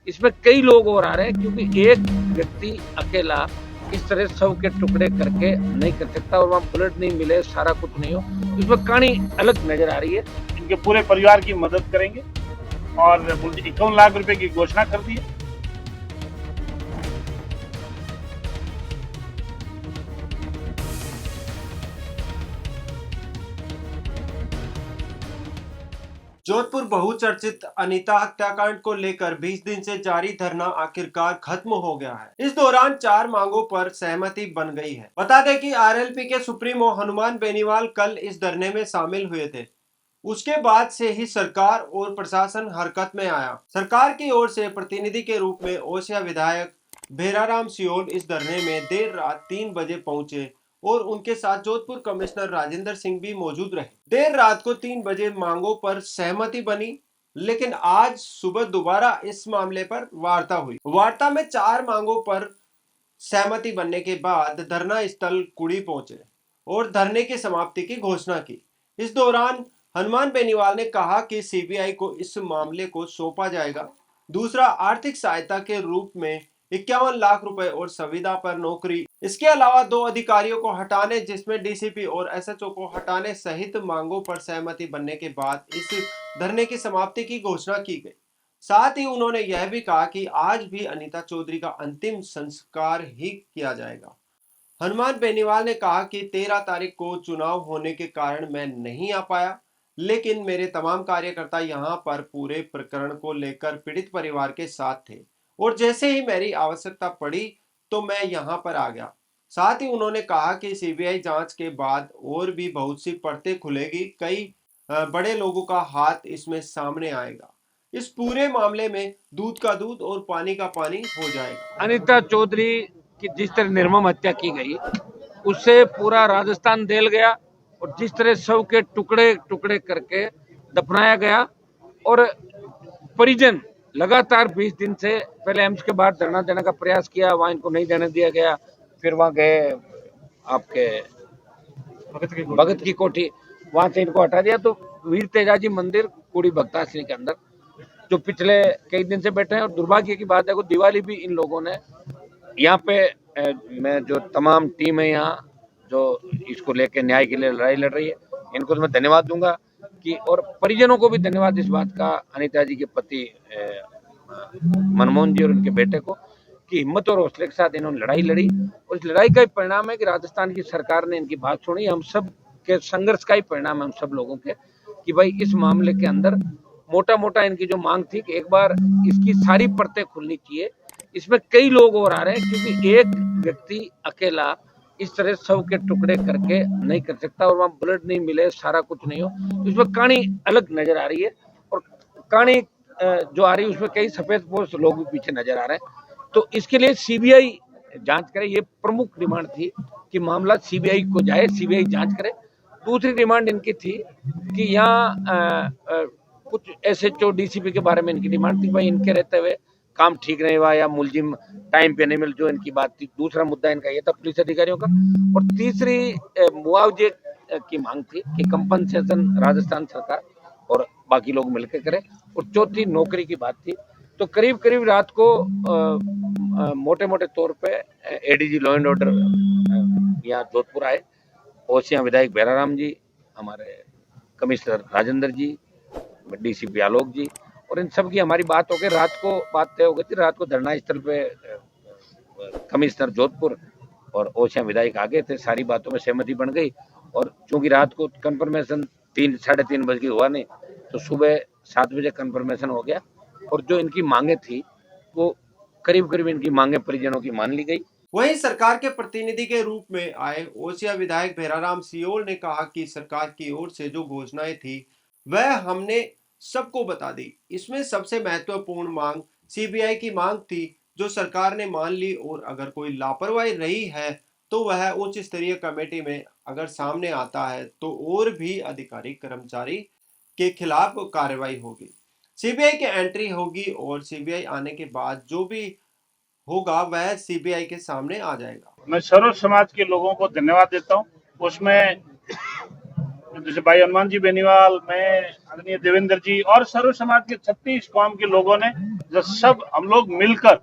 इसमें कई लोग और आ रहे हैं, क्योंकि एक व्यक्ति अकेला इस तरह शव के टुकड़े करके नहीं कर सकता, और वहाँ ब्लड नहीं मिले, सारा कुछ नहीं हो, इसमें कहानी अलग नजर आ रही है। इनके पूरे परिवार की मदद करेंगे और 51 लाख रुपए की घोषणा कर दी है। जोधपुर बहुचर्चित अनीता हत्याकांड को लेकर 20 दिन से जारी धरना आखिरकार खत्म हो गया है। इस दौरान 4 मांगों पर सहमति बन गई है। बता दें कि आरएलपी के सुप्रीमो हनुमान बेनीवाल कल इस धरने में शामिल हुए थे। उसके बाद से ही सरकार और प्रशासन हरकत में आया। सरकार की ओर से प्रतिनिधि के रूप में ओसिया विधायक भेराराम सियोल इस धरने में देर रात 3 बजे पहुंचे और उनके साथ जोधपुर कमिश्नर राजेंद्र सिंह भी मौजूद रहे। देर रात को 3 बजे मांगों पर सहमति बनी, लेकिन आज सुबह दोबारा इस मामले पर वार्ता हुई। वार्ता में 4 मांगों पर सहमति बनने के बाद धरना स्थल कुड़ी पहुंचे और धरने की समाप्ति की घोषणा की। इस दौरान हनुमान बेनीवाल ने कहा कि सीबीआई को इस मामले को सौंपा जाएगा। दूसरा, आर्थिक सहायता के रूप में 51 लाख रुपए और संविदा पर नौकरी, इसके अलावा 2 अधिकारियों को हटाने, जिसमें डीसीपी और एसएचओ को हटाने सहित मांगों पर सहमति बनने के बाद इस धरने की समाप्ति की घोषणा की गई। साथ ही उन्होंने यह भी कहा कि आज भी अनीता चौधरी का अंतिम संस्कार ही किया जाएगा। हनुमान बेनीवाल ने कहा कि 13 तारीख को चुनाव होने के कारण मैं नहीं आ पाया, लेकिन मेरे तमाम कार्यकर्ता यहां पर पूरे प्रकरण को लेकर पीड़ित परिवार के साथ थे और जैसे ही मेरी आवश्यकता पड़ी तो मैं यहां पर आ गया। साथ ही उन्होंने कहा कि सीबीआई जांच के बाद और भी बहुत सी परतें खुलेगी, कई बड़े लोगों का हाथ इसमें सामने आएगा। इस पूरे मामले में दूध का दूध और पानी का पानी हो जाएगा। अनीता चौधरी की जिस तरह निर्मम हत्या की गई, उससे पूरा राजस्थान दहल गया, और जिस तरह शव के टुकड़े टुकड़े करके दफनाया गया, और परिजन लगातार 20 दिन से पहले एम्स के बाहर धरना देने का प्रयास किया, वहां इनको नहीं देने दिया गया, फिर वहां गए आपके भगत की कोठी, वहां से इनको हटा दिया। तो वीर तेजाजी मंदिर कुड़ी भक्ताश्री के अंदर जो पिछले कई दिन से बैठे हैं, और दुर्भाग्य की बात है कि दिवाली भी इन लोगों ने यहाँ पे मैं जो तमाम टीम है यहाँ जो इसको लेके न्याय के लिए लड़ाई लड़ रही है, इनको तो मैं धन्यवाद दूंगा कि, और परिजनों को भी धन्यवाद इस बात का, अनीता जी के पति मनमोहन जी और उनके बेटे को, कि हिम्मत और हौसले के साथ इन्होंने लड़ाई लड़ी, और इस लड़ाई का ही परिणाम है कि राजस्थान की सरकार ने इनकी बात सुनी। हम सब के संघर्ष का ही परिणाम है हम सब लोगों के, कि भाई इस मामले के अंदर मोटा मोटा इनकी जो मांग थी कि एक बार इसकी सारी परतें खुलनी चाहिए। इसमें कई लोग और आ रहे हैं, क्योंकि एक व्यक्ति अकेला इस तरह शव के टुकड़े करके नहीं कर सकता, और वहाँ ब्लड नहीं मिले, सारा कुछ नहीं हो, तो इसमें कहानी अलग नजर आ रही है। और कहानी जो आ रही है उसमें कई सफेदपोश लोग भी पीछे नजर आ रहे हैं। तो इसके लिए सीबीआई जांच करे, ये प्रमुख डिमांड थी कि मामला सीबीआई को जाए, सीबीआई जांच करे। दूसरी डिमांड इनकी थी कि यहाँ कुछ एसएचओ डीसीपी के बारे में इनकी डिमांड थी, भाई इनके रहते हुए काम ठीक नहीं हुआ या मुलजिम टाइम पे नहीं मिल, जो इनकी बात थी। दूसरा मुद्दा इनका ये था पुलिस अधिकारियों का, और तीसरी मुआवजे की मांग थी कि कंपनसेशन राजस्थान सरकार और बाकी लोग मिलकर करें, और चौथी नौकरी की बात थी। तो करीब करीब रात को मोटे मोटे तौर पे एडीजी लॉ एंड ऑर्डर यहाँ जोधपुर आए, ओसिया विधायक भेराराम जी, हमारे कमिश्नर राजेंद्र जी, डीसीपी आलोक जी, और इन सब की हमारी बात हो गई। रात को बात तय हो गई थी, रात को धरना स्थल पे कमिश्नर जोधपुर और ओसिया विधायक आ गए थे, सारी बातों में सहमति बन गई। और चूंकि रात को कंफर्मेशन 3-3:30 बजे हुआ नहीं, तो सुबह 7 बजे कंफर्मेशन हो गया, और जो इनकी मांगे थी वो करीब करीब इनकी मांगे परिजनों की मान ली गई। वहीं सरकार के प्रतिनिधि के रूप में आए ओसिया विधायक भेराराम सियोल ने कहा कि सरकार की ओर से जो घोषणाएं थी वह हमने सबको बता दी। इसमें सबसे महत्वपूर्ण मांग सीबीआई की मांग थी, जो सरकार ने मान ली, और अगर कोई लापरवाही रही है तो वह उच्च स्तरीय कमेटी में अगर सामने आता है तो और भी अधिकारी कर्मचारी के खिलाफ कार्रवाई होगी, सीबीआई की एंट्री होगी, और सीबीआई आने के बाद जो भी होगा वह सीबीआई के सामने आ जाएगा। मैं सर्व समाज के लोगों को धन्यवाद देता हूँ। उसमें जैसे भाई हनुमान जी बेनीवाल, मैं, आदरणीय देवेंद्र जी और सर्व समाज के 36 कौम के लोगों ने जो सब हम लोग मिलकर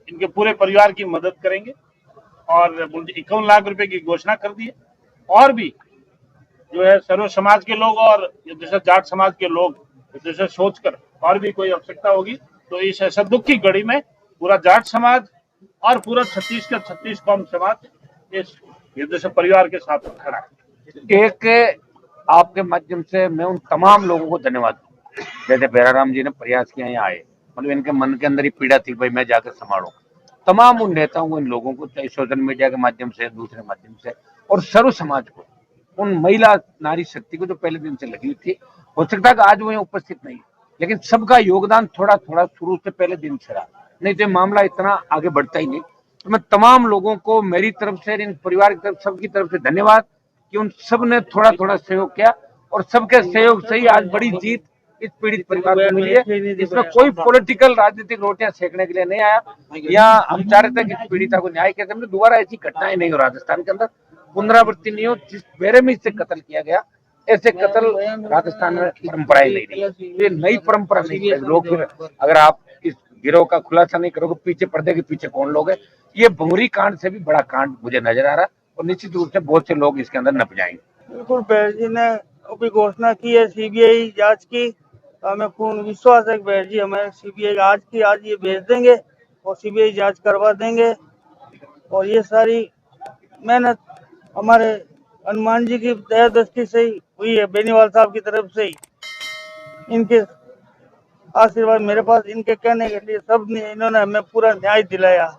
इनके पूरे परिवार की मदद करेंगे और मुझे 51 लाख रुपए की घोषणा कर दी है। और भी जो है सर्व समाज के लोग और जैसे जाट समाज के लोग जैसे सोचकर और भी कोई आवश्यकता होगी तो इस ऐसा दुख की घड़ी में पूरा जाट समाज और पूरा छत्तीस का 36 कौम समाज इस जैसे परिवार के साथ खड़ा है। एक आपके माध्यम से मैं उन तमाम लोगों को धन्यवाद दूं, जैसे बेराराम जी ने प्रयास किया यहाँ आए, मतलब इनके मन के अंदर ही पीड़ा थी भाई मैं जाकर संभालूं। तमाम उन नेताओं को, इन लोगों को, चाहे सोशल मीडिया के माध्यम से, दूसरे माध्यम से, और सर्व समाज को, उन महिला नारी शक्ति को जो पहले दिन से लगी हुई थी। हो सकता है कि आज वो यहाँ उपस्थित नहीं, लेकिन सबका योगदान थोड़ा थोड़ा शुरू से पहले दिन से रहा, नहीं तो मामला इतना आगे बढ़ता ही नहीं। तो मैं तमाम लोगों को मेरी तरफ से, इन परिवार की तरफ, सबकी तरफ से धन्यवाद कि उन सब ने थोड़ा थोड़ा सहयोग किया और सबके सहयोग से ही आज बड़ी जीत इस पीड़ित परिवार को मिली है। इसमें कोई पॉलिटिकल राजनीतिक रोटियां सेकने के लिए नहीं आया। यहाँ हम चाह रहे थे कि पीड़िता को न्याय कैसे मिले, दोबारा ऐसी घटनाएं नहीं हो राजस्थान के अंदर, पुनरावृत्ति नहीं हो। जिस बेरहमी से कत्ल किया गया, ऐसे कत्ल राजस्थान में परंपराएं नहीं रही। ये नई परंपरा नहीं है। लोग फिर अगर आप इस गिरोह का खुलासा नहीं करोगे, पीछे पर्दे के पीछे कौन लोग है, ये भंगुरी कांड से भी बड़ा कांड मुझे नजर आ रहा है और निश्चित रूप से बहुत से लोग इसके अंदर नप जाएंगे। बिल्कुल बैर जी ने अभी घोषणा की है सीबीआई जांच की। हमें पूर्ण विश्वास है कि बैर जी हमें सीबीआई आज ये भेज देंगे और सीबीआई जांच करवा देंगे। और ये सारी मेहनत हमारे हनुमान जी की दया दृष्टि से ही हुई है, बेनीवाल साहब की तरफ से ही। इनके आशीर्वाद मेरे पास, इनके कहने के लिए सब ने, इन्होंने हमें पूरा न्याय दिलाया।